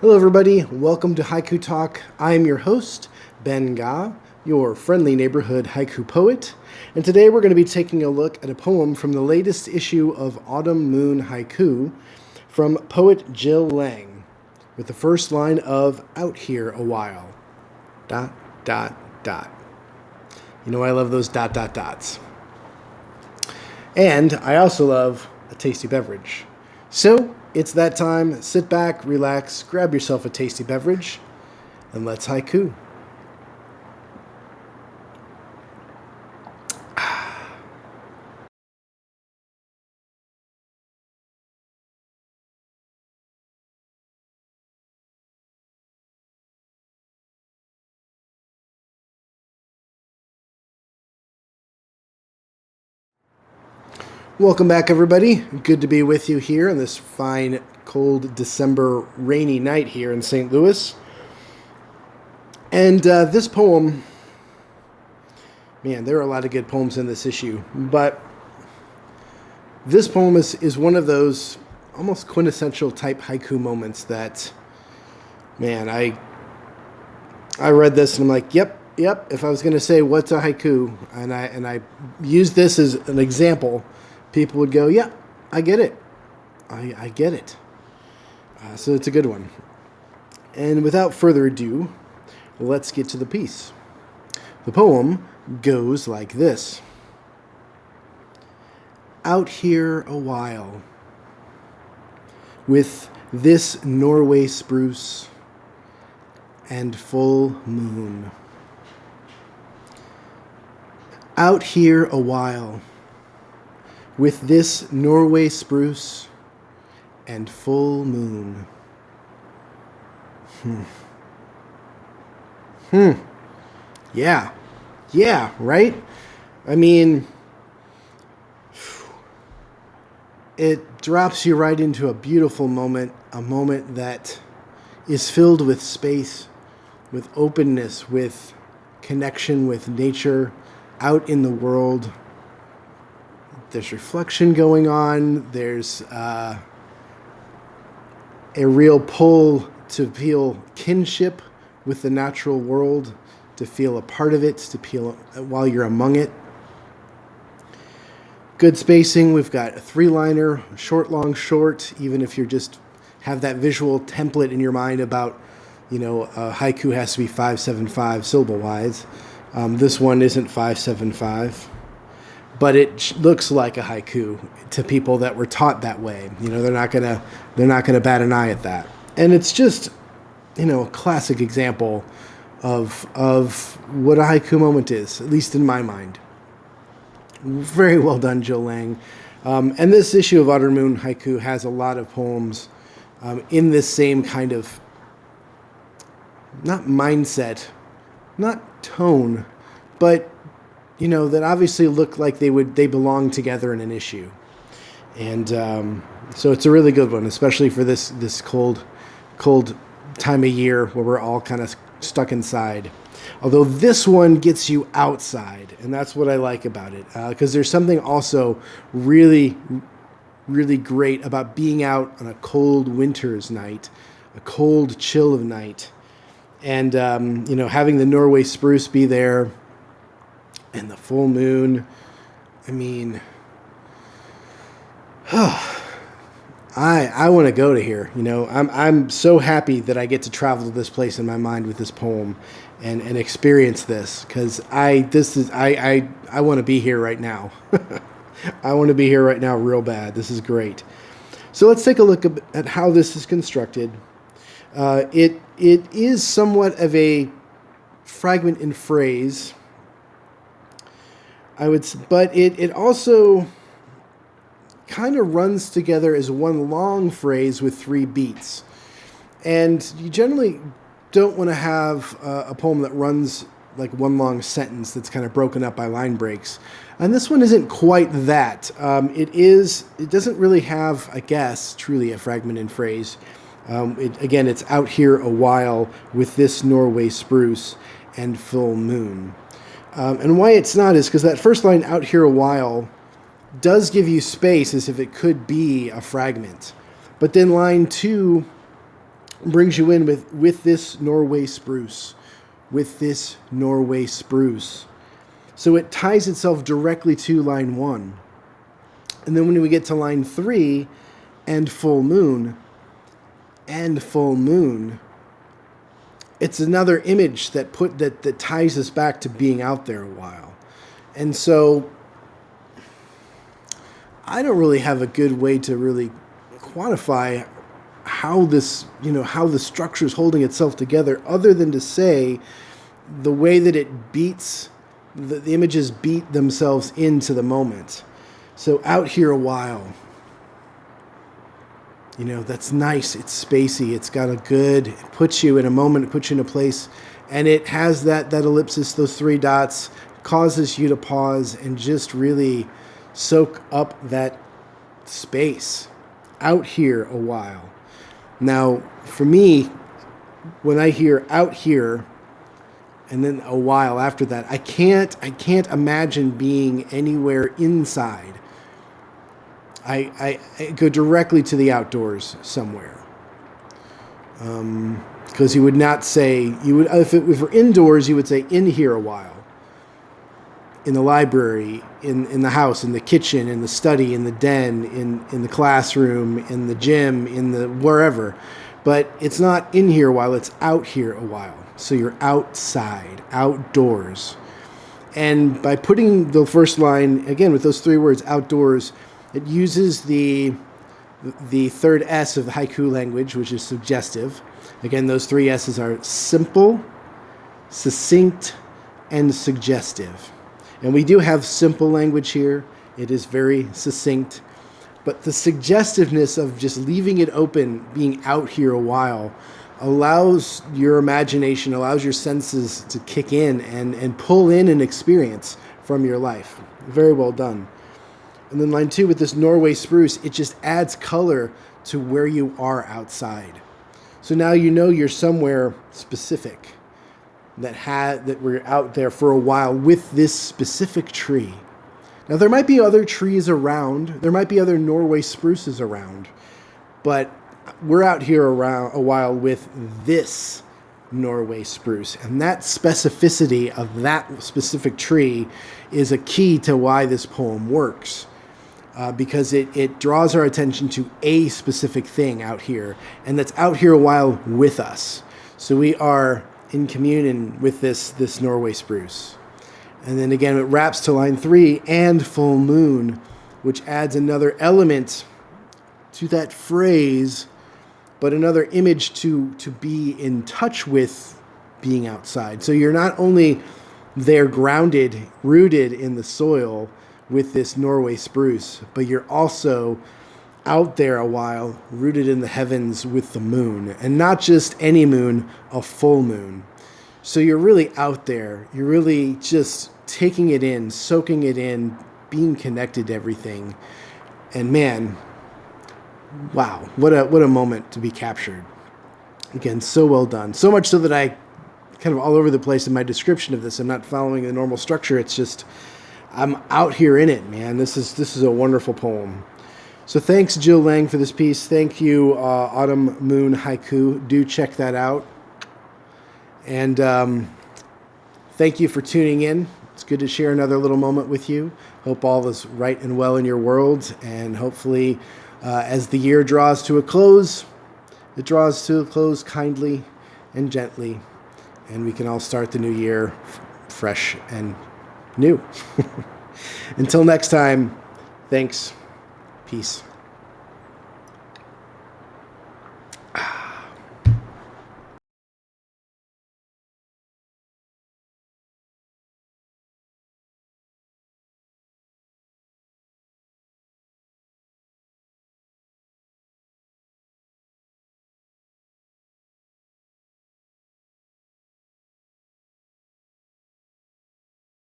Hello, everybody. Welcome to Haiku Talk. I am your host, Ben Ga, your friendly neighborhood haiku poet. And today we're going to be taking a look at a poem from the latest issue of Autumn Moon Haiku from poet Jill Lange, with the first line of Out Here a While. ... You know, I love those ... dots. And I also love a tasty beverage. So, it's that time. Sit back, relax, grab yourself a tasty beverage, and let's haiku. Welcome back, everybody. Good to be with you here on this fine, cold December rainy night here in St. Louis. And this poem, man, there are a lot of good poems in this issue, but this poem is one of those almost quintessential type haiku moments that, man, I read this and I'm like, yep. If I was going to say what's a haiku, and I use this as an example, people would go, yeah, I get it. I get it. So it's a good one. And without further ado, let's get to the piece. The poem goes like this. Out here a while, with this Norway spruce and full moon. Out here a while, with this Norway spruce and full moon. Yeah, right? I mean, it drops you right into a beautiful moment, a moment that is filled with space, with openness, with connection with nature out in the world. There's reflection going on. There's a real pull to feel kinship with the natural world, to feel a part of it, to feel while you're among it. Good spacing. We've got a 3-liner, short, long, short, even if you just have that visual template in your mind about, a haiku has to be 575 syllable-wise. This one isn't 575. But it looks like a haiku to people that were taught that way. They're not gonna bat an eye at that. And it's just, a classic example of what a haiku moment is, at least in my mind. Very well done, Jill Lange. And this issue of Autumn Moon Haiku has a lot of poems in this same kind of, not mindset, not tone, but that obviously look like they belong together in an issue. And so it's a really good one, especially for this cold time of year where we're all kind of stuck inside. Although this one gets you outside, and that's what I like about it, because there's something also really, really great about being out on a cold winter's night, a cold chill of night, and having the Norway spruce be there, and the full moon. I mean, I want to go to here. I'm so happy that I get to travel to this place in my mind with this poem and experience this, because I want to be here right now. I want to be here right now real bad. This is great. So let's take a look at how this is constructed. It is somewhat of a fragment in phrase, but it also kind of runs together as one long phrase with 3 beats. And you generally don't want to have a poem that runs like one long sentence that's kind of broken up by line breaks. And this one isn't quite that. It doesn't really have, I guess, truly a fragment in phrase. It's out here a while with this Norway spruce and full moon. And why it's not is because that first line, out here a while, does give you space as if it could be a fragment. But then line 2 brings you in with this Norway spruce, with this Norway spruce. So it ties itself directly to line 1. And then when we get to line 3, and full moon, it's another image that ties us back to being out there a while. And so I don't really have a good way to really quantify how this, how the structure is holding itself together, other than to say the way that it beats, the images beat themselves into the moment. So out here a while, that's nice. It's spacey. It's got it puts you in a moment, it puts you in a place, and it has that ellipsis, those 3 dots, causes you to pause and just really soak up that space. Out here a while. Now, for me, when I hear out here and then a while after that, I can't imagine being anywhere inside. I go directly to the outdoors somewhere. Because you would not say, if it were indoors, you would say in here a while. In the library, in the house, in the kitchen, in the study, in the den, in the classroom, in the gym, in the wherever. But it's not in here a while, it's out here a while. So you're outside, outdoors. And by putting the first line, again, with those 3 words, outdoors, it uses the third S of the haiku language, which is suggestive. Again, those 3 S's are simple, succinct, and suggestive. And we do have simple language here. It is very succinct. But the suggestiveness of just leaving it open, being out here a while, allows your imagination, allows your senses to kick in and pull in an experience from your life. Very well done. And then line 2 with this Norway spruce, it just adds color to where you are outside. So now you're somewhere specific that we're out there for a while with this specific tree. Now there might be other trees around, there might be other Norway spruces around, but we're out here around a while with this Norway spruce. And that specificity of that specific tree is a key to why this poem works. Because it draws our attention to a specific thing out here, and that's out here a while with us. So we are in communion with this Norway spruce. And then again, it wraps to line 3, and full moon, which adds another element to that phrase, but another image to be in touch with being outside. So you're not only there grounded, rooted in the soil with this Norway spruce, but you're also out there a while, rooted in the heavens with the moon, and not just any moon, a full moon. So you're really out there. You're really just taking it in, soaking it in, being connected to everything. And man, wow, what a moment to be captured. Again, so well done. So much so that I kind of all over the place in my description of this. I'm not following the normal structure. It's just I'm out here in it, man. This is a wonderful poem. So thanks, Jill Lange, for this piece. Thank you, Autumn Moon Haiku. Do check that out. And thank you for tuning in. It's good to share another little moment with you. Hope all is right and well in your world. And hopefully, as the year draws to a close, it draws to a close kindly and gently. And we can all start the new year fresh and new. Until next time, thanks. Peace.